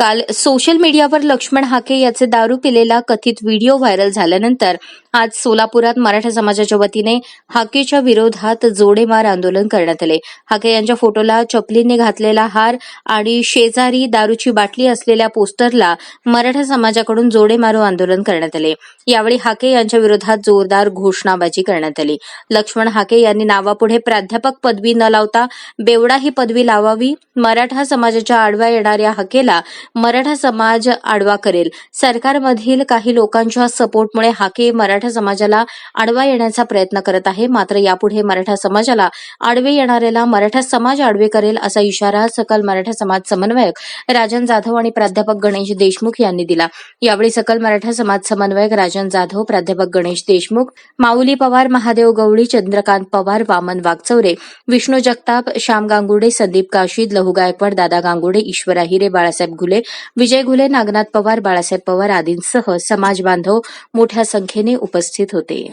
काल सोशल मीडियावर लक्ष्मण हाके याचे दारू पिलेला कथित व्हिडिओ व्हायरल झाल्यानंतर आज सोलापुरात मराठा समाजाच्या वतीने हाकेच्या विरोधात जोडेमार आंदोलन करण्यात आले. हाके यांच्या फोटोला चपलीने घातलेला हार आणि शेजारी दारूची बाटली असलेल्या पोस्टरला मराठा समाजाकडून जोडेमारो आंदोलन करण्यात आले. यावेळी हाके यांच्या विरोधात जोरदार घोषणाबाजी करण्यात आली. लक्ष्मण हाके यांनी नावापुढे प्राध्यापक पदवी न लावता बेवडा ही पदवी लावावी. मराठा समाजाच्या आडव्या येणाऱ्या हाकेला मराठा समाज आडवा करेल. सरकारमधील काही लोकांच्या सपोर्टमुळे हाके मराठा समाजाला आडवा येण्याचा प्रयत्न करत आहे. मात्र यापुढे मराठा समाजाला आडवे येणाऱ्याला मराठा समाज आडवे करेल असा इशारा सकल मराठा समाज समन्वयक राजन जाधव आणि प्राध्यापक गणेश देशमुख यांनी दिला. यावेळी सकल मराठा समाज समन्वयक राजन जाधव, प्राध्यापक गणेश देशमुख, माऊली पवार, महादेव गवळी, चंद्रकांत पवार, वामन वागचौरे, विष्णू जगताप, श्याम गांगुर्डे, संदीप काशीद, लहू गायकवाड, दादा गांगुर्डे, ईश्वरा हिरे, बाळासाहेब घुले, विजय घुले, नागनाथ पवार, बाळासाहेब पवार आदींसह समाज बांधव मोठ्या संख्येने उपस्थित होते.